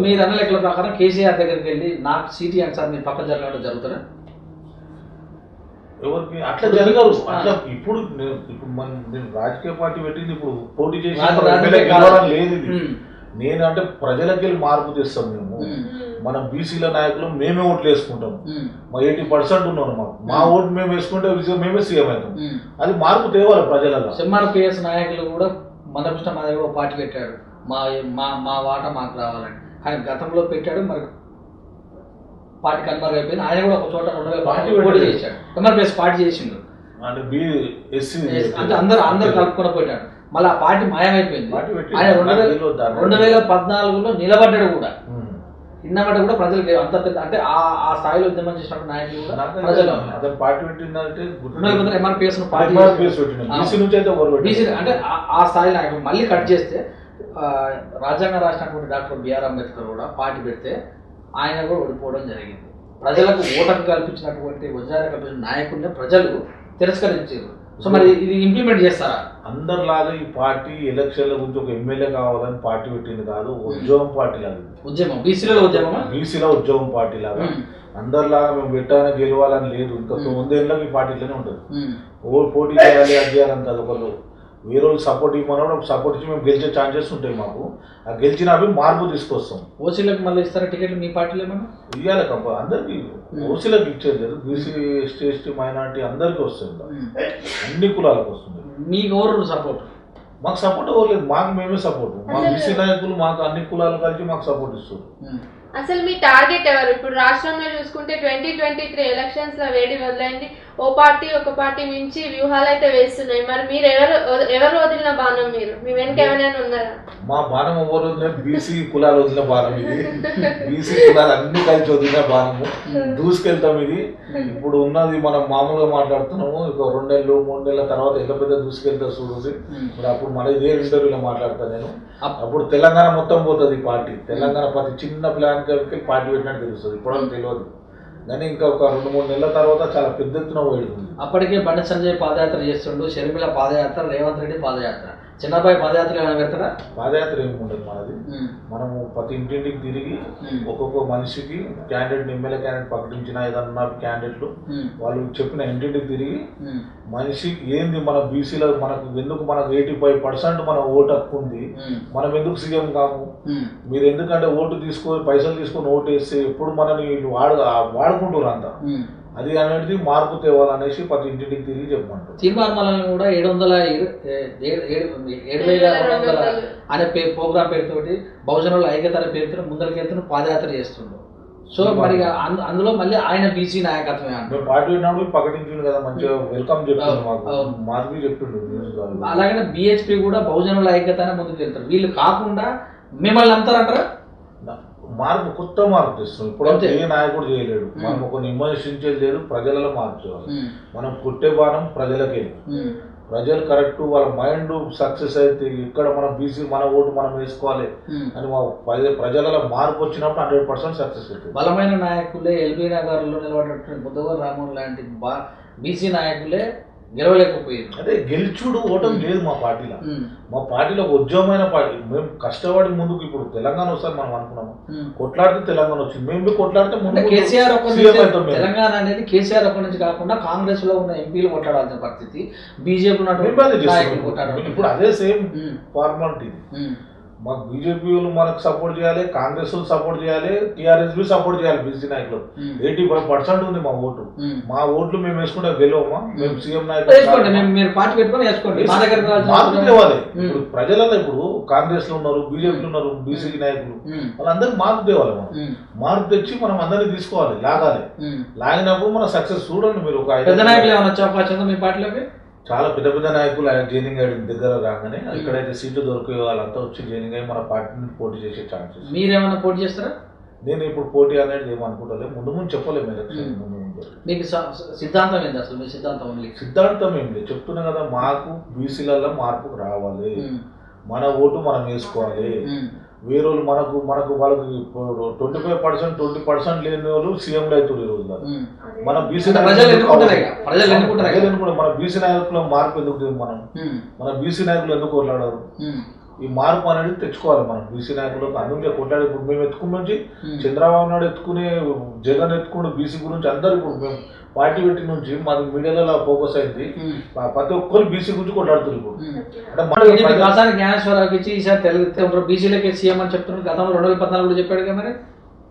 మీరు అన్న లెక్కల ప్రకారం కేసీఆర్ దగ్గరికి వెళ్ళి నాకు సీటీ అంటే సార్ మీరు పక్కన జరగడం జరుగుతారా? ఎవరికి అట్లా జరగరు. అట్లా ఇప్పుడు నేను రాజకీయ పార్టీ పెట్టింది, ఇప్పుడు పోటీ చేసి లేదు. ఇది నేను అంటే ప్రజలకి వెళ్ళి మార్పు తెస్తాం. మేము మనం బీసీల నాయకులు మేమే ఓట్లు వేసుకుంటాం. మా 80% ఉన్నాం, మా ఓటు మేము వేసుకుంటే మేమే సీఎం అవుతాం. అది మార్పు తేవాలి ప్రజలలో. ఎంఆర్పిఎస్ నాయకులు కూడా మందకృష్ణ మా దగ్గర పార్టీ పెట్టాడు, మా వాటా మాకు రావాలని. ఆయన గతంలో పెట్టాడు, మరి పార్టీ కన్వర్ట్ అయిపోయింది. ఆయన కూడా ఒక చోట 2000 పోటీ చేశాడు, ఎంఆర్పిఎస్ పార్టీ చేసిండు. అంటే అందరు కలుపుకొని పోయాడు. మళ్ళీ ఆ పార్టీ మాయమైపోయింది. ఆయన 2014లో నిలబడ్డాడు కూడా. ఇన్నమాట కూడా ప్రజలకి అంత పెద్ద అంటే ఆ స్థాయిలో ఉద్యమం చేసినప్పుడు నాయకులు కూడా ప్రజలు పార్టీ పెట్టిందంటే ఎంఆర్పిఎస్ అంటే ఆ స్థాయి నాయకులు. మళ్ళీ కట్ చేస్తే రాజ్యాంగం రాసినటువంటి డాక్టర్ బిఆర్ అంబేద్కర్ కూడా పార్టీ పెడితే ఆయన కూడా ఓడిపోవడం జరిగింది. ప్రజలకు ఓటకు కల్పించినటువంటి వజ్రాన్ని కల్పించిన నాయకుడిని ప్రజలు తిరస్కరించారు. సో మరి ఇది ఇంప్లిమెంట్ చేస్తారా? అందరిలాగా ఈ పార్టీ ఎలక్షన్ల గురించి ఒక ఎమ్మెల్యే కావాలని పార్టీ పెట్టింది కాదు, ఉద్యోగం పార్టీ లాగా. ఉద్యమం బీసీలో ఉద్యోగం పార్టీ లాగా అందరిలాగా మేము పెట్టాలని గెలవాలని లేదు. ఇంకా 9 ఏళ్ళకి ఈ పార్టీలోనే ఉంటుంది. పోటీ చేయాలి, అది చేయాలని కాదు. ఒకళ్ళు వేరే వాళ్ళు సపోర్ట్ ఇవ్వమన్నప్పుడు సపోర్ట్ ఇచ్చి మేము గెలిచే ఛాన్సెస్ ఉంటాయి. మాకు ఆ గెలిచిన అవి మార్పు తీసుకొస్తాం. ఓసీలకు మళ్ళీ ఇస్తారా టికెట్లు మీ పార్టీలో? ఏమన్నా ఇవ్వాలి కంప అందరికి. ఓసీలకు ఇచ్చేది లేదు, బీసీ ఎస్టీ మైనార్టీ అందరికీ వస్తుంది, అన్ని కులాలకు వస్తుంది. మీకు ఎవరు సపోర్ట్? మాకు సపోర్ట్ ఇవ్వలేదు, మాకు మేమే సపోర్ట్. మా బీసీ నాయకులు మాకు అన్ని కులాలు కలిసి మాకు సపోర్ట్ ఇస్తారు. అసలు మీ టార్గెట్ ఎవరు? ఇప్పుడు రాష్ట్రంలో చూసుకుంటే 2023 ఎలక్షన్స్ లో వేడి మొదలైంది, ఒక పార్టీ మించి వ్యూహాలు అయితే వేస్తున్నాయి. మరి మీరు ఎవరు వదిలిన బాణం? మీ వెనక ఎవరైనా ఉన్నారా? మా బాణం ఎవరు బీసీ కులాలు వదిలిన బాణం ఇది. బీసీ కులాలు అన్ని కలిసి వదిలిన బాణము. దూసుకెళ్తాం ఇది. ఇప్పుడు ఉన్నది మనం మామూలుగా మాట్లాడుతున్నాము. ఇక 2 నెలలు 3 నెలల తర్వాత ఎంత పెద్ద దూసుకెళ్తా చూసి ఇప్పుడు అప్పుడు మన ఇదే ఇంటర్వ్యూలో మాట్లాడతాను నేను. అప్పుడు తెలంగాణ మొత్తం పోతుంది పార్టీ. తెలంగాణ ప్రతి చిన్న ప్లాన్ కలిపి పార్టీ పెట్టినట్టు తెలుస్తుంది. ఇప్పుడు తెలియదు కానీ ఇంకా ఒక 2-3 నెలల తర్వాత చాలా పెద్ద ఎత్తున పోయింది. అప్పటికే బండి సంజయ్ పాదయాత్ర చేస్తుండు, షర్మిల పాదయాత్ర, రేవంత్ రెడ్డి పాదయాత్ర. చిన్నబాయి పాదయాత్ర ఏమైనా పెడతారా? పాదయాత్ర ఏమి ఉండదు మనది. మనము ప్రతి ఇంటింటికి తిరిగి ఒక్కొక్క మనిషికి క్యాండిడేట్, ఎమ్మెల్యే క్యాండిడేట్ ప్రకటించిన ఏదన్నా క్యాండిడేట్లు వాళ్ళు చెప్పిన ఇంటింటికి తిరిగి మనిషి ఏంది మన బీసీలో మనకు ఎందుకు మనకు 85% మన ఓటు హక్కు ఉంది, మనం ఎందుకు సీఎం కాము, మీరు ఎందుకంటే ఓటు తీసుకొని పైసలు తీసుకొని ఓటు వేస్తే ఎప్పుడు మనని వాడుకుంటారు అంతా. అది అనేది మార్పు తేవాలనేసి ప్రతి ఇంటికి తిరిగి చెప్పమంటారు. తీర్మానాలను కూడా 7,200 అనే ప్రోగ్రామ్ పేరుతోటి బహుజనుల ఐక్యత అనే పేరుతో ముందరికెళ్తున్న పాదయాత్ర చేస్తుండ్రు. సో మరి అందులో మళ్ళీ ఆయన బీసీ నాయకత్వమే అంటే పార్టీ పెట్టినప్పుడు ప్రకటించిండు కదా, మంచిగా వెల్కమ్ చెప్పిండు, మాకు చెప్పిండు. అలాగే బీహెచ్పీ కూడా బహుజనుల ఐక్యత అనే ముందుకు వెళ్తారు. వీళ్ళు కాకుండా మిమ్మల్ని అంటారంటారా? మార్పు, కొత్త మార్పు తెస్తున్నాం. ఇప్పుడు ఏ నాయకుడు చేయలేడు. మనం కొన్ని విమర్శించేది లేదు, ప్రజలలో మార్పు చేయాలి. మనం కొట్టే బాణం ప్రజలకే. ప్రజలు కరెక్ట్ వాళ్ళ మైండ్ సక్సెస్ అయితే ఇక్కడ మన బీసీ మన ఓటు మనం వేసుకోవాలి అని మా ప్రజలలో మార్పు వచ్చినప్పుడు 100% సక్సెస్ అవుతుంది. బలమైన నాయకులే ఎల్బీ నగర్లో నిలబడినటువంటి బుద్ధవర్ రామన్ లాంటి బీసీ నాయకులే గెలవలేకపోయింది. అదే గెలుచుడు ఓటం లేదు మా పార్టీలో. మా పార్టీలో ఉద్యమమైన పార్టీ. మేము కష్టపడి ముందుకు ఇప్పుడు తెలంగాణ వస్తాను మనం అనుకున్నాము, కొట్లాడితే తెలంగాణ వచ్చింది. మేము కొట్లాడితే ముందు కేసీఆర్ తెలంగాణ అనేది కేసీఆర్ ఒక్క నుంచి కాకుండా కాంగ్రెస్ లో ఉన్న ఎంపీలు కొట్లాడాల్సిన పరిస్థితి, బీజేపీ ఇప్పుడు అదే సేమ్ ఫార్మాలిటీ. మాకు బీజేపీ మనకు సపోర్ట్ చేయాలి, కాంగ్రెస్ సపోర్ట్ చేయాలి, టీఆర్ఎస్ సపోర్ట్ చేయాలి. బీసీ నాయకులు 85% ఉంది మా ఓటు. మా ఓట్లు మేము వేసుకుంటే గెలవమా? మేము సీఎం నాయకులు మార్పు తేవాలి. ఇప్పుడు ప్రజలలో ఇప్పుడు కాంగ్రెస్ లో ఉన్నారు, బీజేపీలో ఉన్నారు బీసీ నాయకులు, వాళ్ళందరికీ మార్పు తేవాలి. మనం మార్పు తెచ్చి మనం అందరినీ తీసుకోవాలి, లాగాలి. లాగినప్పుడు మన సక్సెస్ చూడండి. మీరు ఒక మీ పార్టీలోకి చాలా పెద్ద పెద్ద నాయకులు ఆయన జైనింగ్ అయ్యే దగ్గర రాగానే ఇక్కడైతే సీట్లు దొరికే వాళ్ళంతా వచ్చి జైనింగ్ అయ్యి మన పార్టీని పోటీ చేసే ఛాన్సెస్. మీరేమైనా పోటీ చేస్తారా? నేను ఇప్పుడు పోటీ అనేది ఏమనుకుంటలేదు, ముందు చెప్పలేము ఎలక్షన్ ముందు. మీకు సిద్ధాంతం ఏంటి అసలు? మీ సిద్ధాంతం ఏం లేదు, చెప్తున్నా కదా. మాకు బీసీలలో మార్పు రావాలి, మన ఓటు మనం వేసుకోవాలి. వేరే మనకు వాళ్ళకి 20% లేని వాళ్ళు సీఎంలు అవుతారు ఈ రోజుల్లో. మన బీసీ మన బీసీ నాయకుల మార్పు ఎందుకు మన బీసీ నాయకులు ఎందుకు కొట్లాడారు? ఈ మార్పు అనేది తెచ్చుకోవాలి మనం బీసీ నాయకులకు. అందుకే కొట్లాడి ఇప్పుడు మేము ఎత్తుకున్న నుంచి చంద్రబాబు నాయుడు ఎత్తుకునే, జగన్ ఎత్తుకునే బీసీ గురించి అందరు ఇప్పుడు మేము పార్టీ పెట్టి నుంచి మాది మీడియాలో ఫోకస్ అయింది. ప్రతి ఒక్కరు బీసీ గురించి కొట్లాడుతున్నారు. ఇప్పుడు జ్ఞానేశ్వరరావుకి ఇచ్చి ఈసారి తెలుగు బీసీలకే సీఎం అని చెప్తున్నారు. గతంలో 2014 కూడా చెప్పాడు కదా. మరి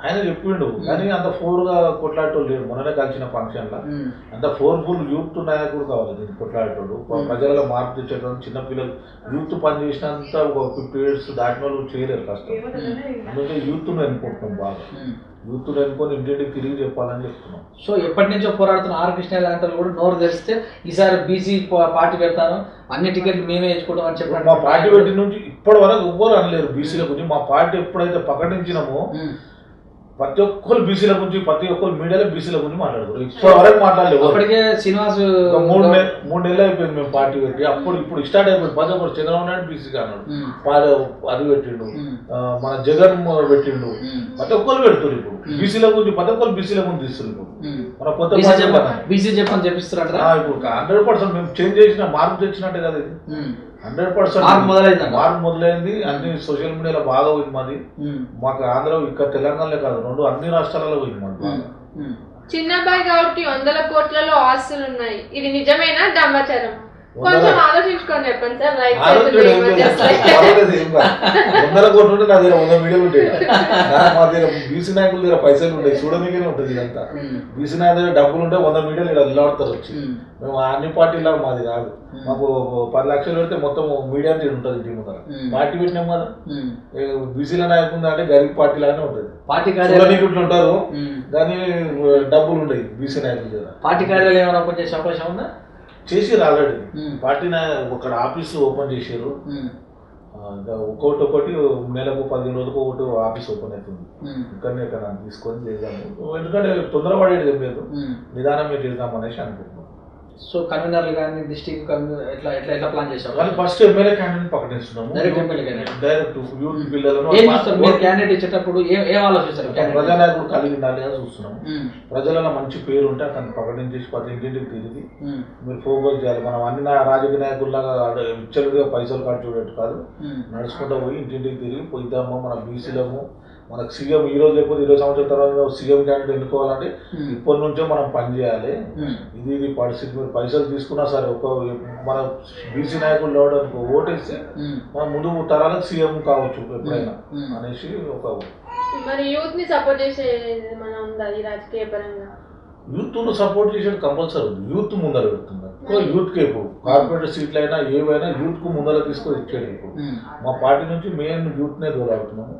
ఆయన చెప్పిండు కానీ అంత ఫోర్గా కొట్లాడేటోళ్ళు లేడు. మొన్ననే కలిసిన ఫంక్షన్ లో అంత ఫోర్ఫుల్ యూత్ నాయకుడు కావాలి దీన్ని కొట్లాడేటోళ్ళు. ప్రజలలో మార్పు తెచ్చేటోళ్ళు, చిన్నపిల్లలు యూత్ పని చేసినంత ఒక 50 years దాటిన వాళ్ళు చేయలేరు, కష్టం. అందుకే యూత్ అనుకుంటున్నాం బాగా. యూత్ అనుకొని ఇంటింటికి తిరిగి చెప్పాలని చెప్తున్నాం. సో ఎప్పటి నుంచో పోరాడుతున్న ఆర్ కృష్ణ లాంటి కూడా నోరు తెరిస్తే ఈసారి బీసీ పార్టీ పెడతాను, అన్ని టికెట్లు మేమే వేసుకోవడం అని చెప్పి మా పార్టీ పెట్టిన నుంచి ఇప్పటి వరకు ఎవ్వరు అనలేరు బీసీల గురించి. మా పార్టీ ఎప్పుడైతే ప్రకటించినామో ప్రతి ఒక్కరు బీసీల గురించి, ప్రతి ఒక్కరు మీడియాలో బీసీల గురించి మాట్లాడుతారు. ఇప్పటి వరకు మాట్లాడలేదు. అప్పటికే శ్రీనివాస్ 3 నెలలు అయిపోయింది మేము పార్టీ పెట్టి. అప్పుడు స్టార్ట్ అయిపోయింది. ప్రతి ఒక్కరు చంద్రబాబు నాయుడు బీసీగా అన్నాడు, అది పెట్టిండు, మన జగన్ పెట్టిండు, ప్రతి ఒక్కరు పెడుతున్నారు. ఇప్పుడు బీసీల గురించి ప్రతి ఒక్కరు బీసీల గురించి తీస్తున్నారు. మన కొత్త బీసీ చెప్పని చెప్పిస్తున్నారు. ఇప్పుడు 100% మేము చేంజ్ చేసిన మార్పు తెచ్చినట్టే కదా ఇది. 100% మార్పు మొదలైంది. అన్ని సోషల్ మీడియాలో బాగా పోయింది మాది. మాకు ఆంధ్ర ఇక్కడ తెలంగాణలో కాదు, అన్ని రాష్ట్రాలలో పోయింది మాది బాగా. చిన్నబాయి గౌడ్కి 100 కోట్లలో ఆస్తులు ఉన్నాయి, ఇది నిజమేనా దమ్మాచారం? కొంచెం ఆలోచించుకొని చెప్పండి సార్. రైట్ ఆరోగ్యం ఏం లేదు, పర్వాలేదు, ఏం కాదు. 100 కోట్లు ఉంటే నా దగ్గర 100 మీడియాలు ఉంటాయి. మా దగ్గర బీసీ నాయకుల దగ్గర పైసలు ఉంటాయి, చూడనీకే ఉంటుంది ఇదంతా. బీసీ నాయకుల దగ్గర డబ్బులు ఉంటే 100 మీడియాలు ఇక్కడ నిలబడతారు వచ్చి. మేము అన్ని పార్టీలా మాది కాదు. మాకు 10 లక్షలు పెడితే మొత్తం మీడియా తీరు ఉంటుంది ఇంటి ముందర. పార్టీ పెట్టినాం కదా, బీసీల నాయకులు అంటే గరీబ్ పార్టీ లాగానే ఉంటుంది. పార్టీ చూడనీకుట్లు ఉంటారు కానీ డబ్బులు ఉంటాయి బీసీ నాయకుల దగ్గర. పార్టీ కార్యాలయం ఏమైనా ఓపెన్ చేసే అవకాశం ఉందా? చేసిర్రు ఆల్రెడీ. పార్టీ ఒక ఆఫీస్ ఓపెన్ చేసారు. ఒక్కొక్కటి నెలకు 15 రోజులకు ఒకటి ఆఫీస్ ఓపెన్ అవుతుంది. ఇక్కడనే ఇక్కడ తీసుకొని చేద్దాము, ఎందుకంటే తొందరపడేది ఏం లేదు, నిదానం మీద చేద్దాం అనేసి అనుకుంటున్నాం. సో కన్వీనర్లు కానీ డిస్ట్రిక్ట్ ఎట్లా ఎట్లా ఎట్లా ప్లాన్ చేశారు? కానీ ఫస్ట్ ఎమ్మెల్యే క్యాండిడేట్ ప్రకటిస్తున్నాము. డైరెక్ట్ యూత్ పిల్లలను క్యాండిడేట్ ఇచ్చేటప్పుడు ఏం ఆలోచిస్తారు? ప్రజానాయకుడు కలిగి ఉండాలి అని చూస్తున్నాము. ప్రజలలో మంచి పేరు ఉంటే అతను ప్రకటించేసి ప్రతి ఇంటింటికి తిరిగి మీరు ఫోకస్ చేయాలి. మనం అన్ని రాజకీయ నాయకుల్లాగా విచ్చలుగా పైసలు ఖర్చు చూడట్టు కాదు, నడుచుకుంటూ పోయి ఇంటింటికి తిరిగి పోయిద్దాము. మన బీసీలము మనకు సీఎం ఈ రోజు లేకపోతే 20 సంవత్సరాల తర్వాత సీఎం క్యాండిడేట్ ఎన్నుకోవాలంటే ఇప్పటి నుంచే మనం పనిచేయాలి. ఇది పరిస్థితి. మీరు పైసలు తీసుకున్నా సరే మన బీసీ నాయకులు లేవడానికి ఓటేస్తే మనం ముందు తరాలకు సీఎం కావచ్చు ఎప్పుడైనా అనేసి ఒక. మరి యూత్ ని సపోర్ట్ చేసే మనం ఉందా ఈ రాజకీయ పరంగా? యూత్ ను సపోర్ట్ చేసేది కంపల్సరీ ఉంది. యూత్ ముందర పెడుతున్నారు. యూత్ కి ఇప్పుడు కార్పొరేట్ సీట్లు అయినా ఏవైనా యూత్ కు ముందర తీసుకొని ఇచ్చేది. ఇప్పుడు మా పార్టీ నుంచి మెయిన్ యూత్ నే దూరాడుతున్నాము.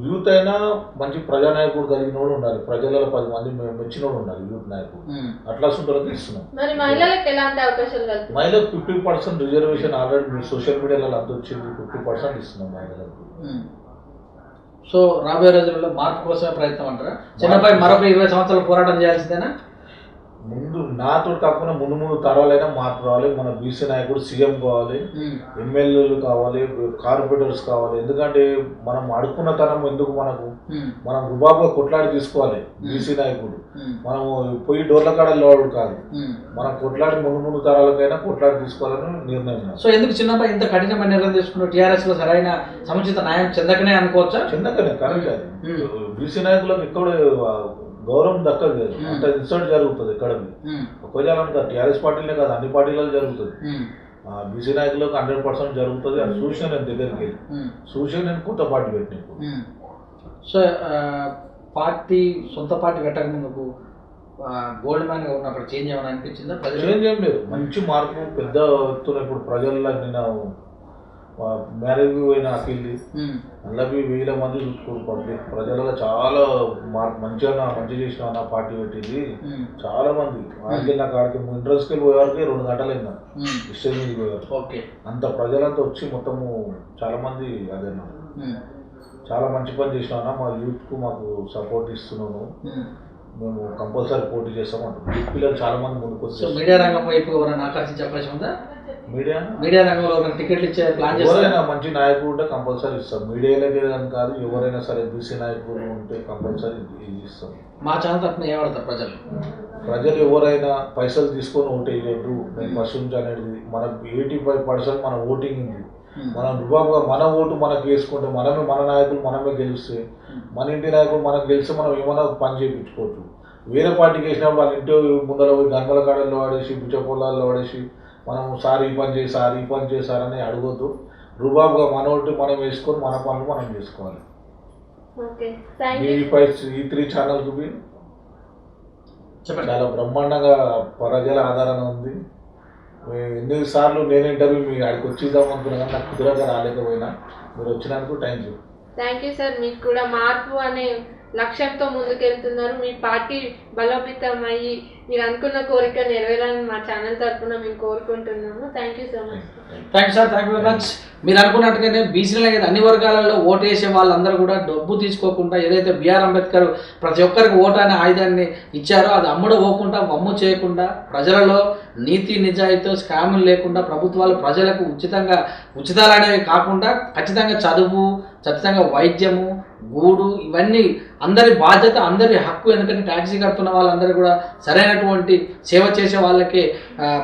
యూత్ అయినా మంచి ప్రజానాయకుడు కలిగినోడు ఉండాలి, ప్రజలలో 10 మంది మెచ్చినోడు ఉండాలి యూత్ నాయకుడు. అట్లా సుందరకి ఇస్తున్నాం. మరి మహిళలకు ఎలాంటి అవకాశాలు కలుగుతాయి? మహిళలకు 50% రిజర్వేషన్ ఆల్రెడీ సోషల్ మీడియాలో అంత వచ్చింది. 50% ఇస్తున్నాం మహిళలకు. సో రాబోయే రోజుల్లో మార్పు కోసమే ప్రయత్నం అంటారా? చిన్నపై మరొక 20 సంవత్సరాలు పోరాటం చేయాల్సిందేనా? ముందు నాతో కాకుండా ముందు తరాలైనా మార్పు రావాలి. మన బీసీ నాయకుడు సీఎం కావాలి, ఎమ్మెల్యేలు కావాలి, కార్పొరేటర్స్ కావాలి. ఎందుకంటే మనం అడుక్కున్న తరం ఎందుకు మనకు, మనం రుబాబుగా కొట్లాడి తీసుకోవాలి. బీసీ నాయకుడు మనము పోయి డోర్ల కాడల్లో కాదు, మనం కొట్లాడి ముందు తరాలకైనా కొట్లాడి తీసుకోవాలని నిర్ణయం. సో ఎందుకు చిన్నపై ఇంత కఠినమైన నిర్ణయం తీసుకున్న టీఆర్ఎస్ లో సరైన సముచిత న్యాయం చెందకనే అనుకోవచ్చా? చెందకనే కరెక్ట్. అది బీసీ నాయకులకు ఇక్కడ గౌరవం దక్కదు, అంత ఇన్సల్ట్ జరుగుతుంది ఎక్కడ. ఒకవేళ టీఆర్ఎస్ పార్టీలే కాదు అన్ని పార్టీలలో జరుగుతుంది. బీసీ నాయకులకు 100% జరుగుతుంది. అది చూసిన నేను దగ్గరికి వెళ్ళి చూసి నేను కొత్త పార్టీ పెట్టిన. సో పార్టీ సొంత పార్టీ పెట్టక ముందుకు గోల్డ్ మ్యాన్ గా ఉన్నప్పుడు చేంజ్ ఏమైనా అనిపించిందా? చేంజ్ ఏం లేదు, మంచి మార్పు పెద్ద ఎత్తున. ఇప్పుడు ప్రజల్లో నేను మ్యారేజ్ పోయిన అఖిల్ది అందులో 1000 మంది చూసుకోరు పబ్లిక్. ప్రజలలో చాలా మార్పు మంచిగా చేసిన నా పార్టీ పెట్టింది. చాలా మంది ఆడికి నాకు ఆడికి ఇంట్రెస్ట్కి వెళ్ళి పోయేవారికి 2 గంటలు అయిందా స్టేజ్ మీద పోయేవారు. అంత ప్రజలంతా వచ్చి మొత్తము చాలా మంది అదే చాలా మంచి పని చేసినా. మా యూత్కు మాకు సపోర్ట్ ఇస్తున్నాను. మేము కంపల్సరీ పోటీ చేస్తామంటాం. యూత్ పిల్లలు చాలా మంది ముందుకు వస్తారు. మీడియా రంగం వైపు ఎవరైనా ఆకర్షించే అవకాశం ఉందా? మీడియా రంగంలో టికెట్లు ఇచ్చే ప్లాన్ ఎవరైనా మంచి నాయకుడు ఉంటే కంపల్సరీ ఇస్తాం. మీడియాలకే కానీ కాదు, ఎవరైనా సరే బీసీ నాయకులు ఉంటే కంపల్సరీ ఇస్తాం. మా ఛానల్ తరఫున ఏమడతారు ప్రజలు ఎవరైనా పైసలు తీసుకొని ఓటు వేయద్దు. నేను ఫస్ట్ నుంచి అనేది మనకు 85% మన ఓటింగ్ ఉంది. మనం రుబాబుగా మన ఓటు మనకు వేసుకుంటే మన నాయకులు మనమే గెలిస్తే, మన ఇంటి నాయకులు మనకు గెలిస్తే మనం ఏమైనా పని చేయించుకోవచ్చు. వేరే పార్టీకి వేసినప్పుడు వాళ్ళ ఇంటి ముందర పోయి గంగల కాడల్లో వాడేసి బుచ్చ పొలాల్లో వాడేసి మనం సార్ ఈ పని చేశారని అడగొద్దు. రుబాబుగా మన ఓటు మనం వేసుకొని మన పనులు మనం చేసుకోవాలి. ఈ 3 ఛానల్కి చాలా బ్రహ్మాండంగా ప్రజల ఆదరణ ఉంది. ఎన్నిసార్లు నేను ఇంటర్వ్యూ మీ ఆడికి వచ్చిద్దాం అనుకున్నా కానీ నాకు కుదరగా రాలేకపోయినా మీరు వచ్చినందుకు థ్యాంక్ యూ సార్. మీకు కూడా మార్పు అనే లక్ష్యంతో ముందుకెళ్తున్నారు. మీ పార్టీ బలోపేతం అయ్యి మీరు అనుకున్న కోరిక నెరవేరాలని మా ఛానల్ తరఫున మేము కోరుకుంటున్నాము. Thank you so much. Thank you sir. Thank you very much. మీరు అనుకున్నట్టుగానే బీసీలే కదా అన్ని వర్గాలలో ఓటు వేసే వాళ్ళందరూ కూడా డబ్బు తీసుకోకుండా ఏదైతే బిఆర్ అంబేద్కర్ ప్రతి ఒక్కరికి ఓటు అనే ఆయుధాన్ని ఇచ్చారో అది అమ్ముడు పోకుండా వమ్ము చేయకుండా ప్రజలలో నీతి నిజాయితీతో స్కాములు లేకుండా ప్రభుత్వాలు ప్రజలకు ఉచితాలు అనేవి కాకుండా ఖచ్చితంగా చదువు, ఖచ్చితంగా వైద్యము, గూడు ఇవన్నీ అందరి బాధ్యత, అందరి హక్కు. ఎందుకంటే ట్యాక్సీ కడుతున్న వాళ్ళందరూ కూడా సరైనటువంటి సేవ చేసే వాళ్ళకే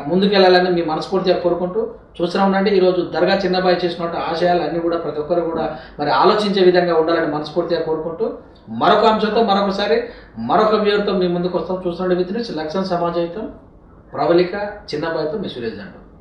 ముందుకెళ్ళాలని మీ మనస్ఫూర్తిగా కోరుకుంటూ చూస్తూనే ఉండండి. ఈరోజు దర్గా చిన్నబాయి చేసినట్టు ఆశయాలు అన్నీ కూడా ప్రతి ఒక్కరు కూడా మరి ఆలోచించే విధంగా ఉండాలని మనస్ఫూర్తిగా కోరుకుంటూ మరొక అంశంతో మరొకసారి మరొక వ్యూవర్తో మీ ముందుకు వస్తాం. చూస్తుండే విత్ లక్ష్యం సమాజం ప్రవళిక చిన్నబాయితో మీ సురేష్ అంటారు.